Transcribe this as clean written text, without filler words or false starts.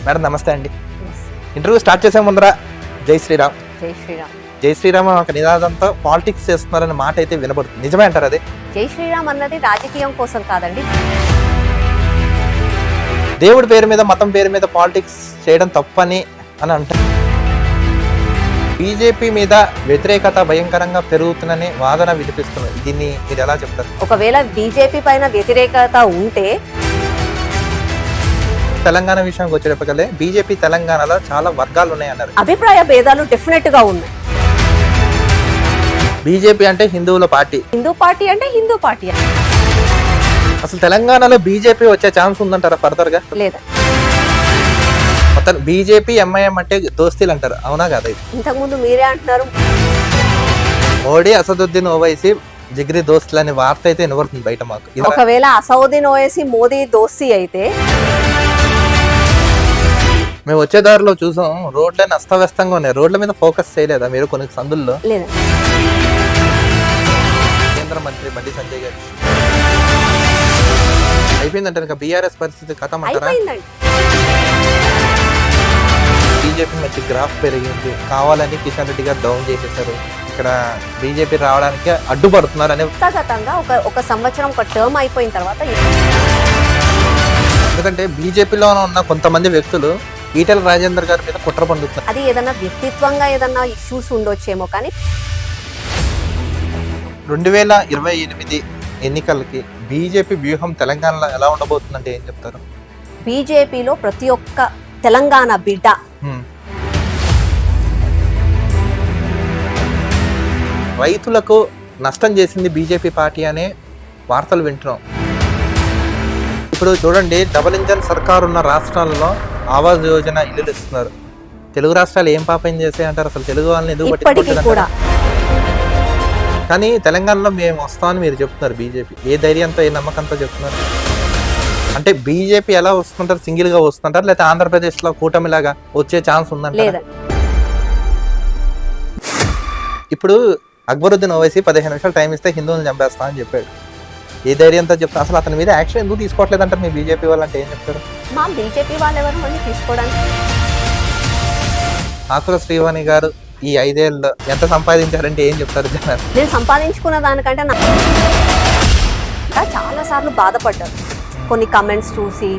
Madam నమస్తే అండి. Interview start చేసే ముందర జై శ్రీరామ్. జై శ్రీరామ్. జై శ్రీరామ్ ఒక నినాదంతో పాలిటిక్స్ చేస్తున్నారనే మాట అయితే వినబడుతుంది, నిజమే అంటారు అది? జై శ్రీరామ్ అన్నది రాజకీయం కోసం కాదండి. దేవుడి పేరు మీద మతం పేరు మీద పాలిటిక్స్ చేయడం తప్పని అని అంటారు. బీజేపీ మీద వ్యతిరేకత భయంకరంగా పెరుగుతుందని వాదన వినిపిస్తుంది. దీన్ని మీరు ఎలా చెప్తారు? ఒకవేళ బీజేపీ పైన వ్యతిరేకత ఉంటే, తెలంగాణ విషయానికి వచ్చేటప్పటికల్లా బీజేపీ తెలంగాణలో చాలా వర్గాలు ఉన్నాయి అన్నారు. అభిప్రాయ భేదాలు డెఫినెట్ గా ఉన్నాయి. బీజేపీ అంటే హిందువుల పార్టీ, హిందూ పార్టీ అంటే హిందూ పార్టీ. అసలు తెలంగాణలో బీజేపీ వచ్చే ఛాన్స్ ఉందంటారా ఫర్దర్ గా? లేదా. మొత్తం బీజేపీ ఎంఐఎం అంటే దోస్తీలు అంటారు, అవునా కాదు? ఇంతకు ముందు మీరే అంటున్నారు మోడీ అసదుద్దీన్ ఓవైసీ జిగ్రీ దోస్తులు అనే వార్త అయితే వినబడుతుంది బయట మాకు. ఒకవేళ అసౌద్దీన్ ఓవైసీ మోదీ దోస్తీ అయితే, మేము వచ్చే దారిలో చూసాం రోడ్లన్నీ అస్తవ్యస్తంగా ఉన్నాయి. రోడ్ల మీద ఫోకస్ చేయలేదా మీరు కొన్ని సందుల్లో? లేదా. కేంద్ర మంత్రి బండి సంజయ్ గారు అయిపోయిందంటే ఇంకా బీఆర్ఎస్ పరిస్థితి కథం అంటారా? బీజేపీ మంచి గ్రాఫ్ పెరిగింది, కావాలని కిషన్ రెడ్డి గారు డౌన్ చేసేసారు. ఇక్కడ బీజేపీ రావడానికి అడ్డుపడుతున్నారు అనే వ్యక్తిగతంగా ఒక సంవత్సరం ఒక టర్మ్ అయిపోయిన తర్వాత, ఎందుకంటే బీజేపీలో ఉన్న కొంతమంది వ్యక్తులు ఈటెల రాజేందర్ గారి మీద కుట్ర పండుతున్నారు. అది ఏదన్నా వ్యక్తిత్వంగా ఏదన్నా ఇష్యూస్ ఉండొచ్చేమో, కానీ 2028 ఎన్నికలకి బీజేపీ వ్యూహం తెలంగాణలో ఎలా ఉండబోతుందంటే ఏం చెప్తారు? బీజేపీలో ప్రతి ఒక్క తెలంగాణ బిడ్డ రైతులకు నష్టం చేసింది బీజేపీ పార్టీ అనే వార్తలు వింటున్నాం. ఇప్పుడు చూడండి, డబుల్ ఇంజన్ సర్కార్ ఉన్న రాష్ట్రాలలో ఆవాస్ యోజన ఇల్లులు ఇస్తున్నారు. తెలుగు రాష్ట్రాలు ఏం పాపం చేసాయి అంటారు? అసలు తెలుగు వాళ్ళని ఎందుకు పట్టించుకుంటారు? కానీ తెలంగాణలో మేము వస్తామని మీరు చెప్తున్నారు. బీజేపీ ఏ ధైర్యంతో ఏ నమ్మకంతో చెప్తున్నారు? అంటే బీజేపీ ఎలా వస్తుంటారు? సింగిల్ గా వస్తుంటారు, లేకపోతే ఆంధ్రప్రదేశ్ లో కూటమిలాగా వచ్చే ఛాన్స్ ఉందంటారా? ఇప్పుడు అక్బరుద్దీన్ ఓవైసీ 15 నిమిషాలు టైం ఇస్తే హిందువులను చంపేస్తా అని చెప్పాడు. ఏ ధైర్యంతో చెప్తా? అసలు అతని మీద యాక్షన్ ఎందుకు తీసుకోవట్లేదంటారు మీ బీజేపీ వాళ్ళు? అంటే ఏం చెప్తారు? మా బీజేపీ వాళ్ళు ఎవరు అని తీసుకోవడానికి? ఆకుల శ్రీవాణి గారు ఈ 5 ఏళ్ళలో ఎంత సంపాదించారంటే ఏం చెప్తారు జనాలు? నేను సంపాదించుకున్న దానికంటే చాలా సార్లు బాధపడ్డాను కొన్ని కమెంట్స్ చూసి.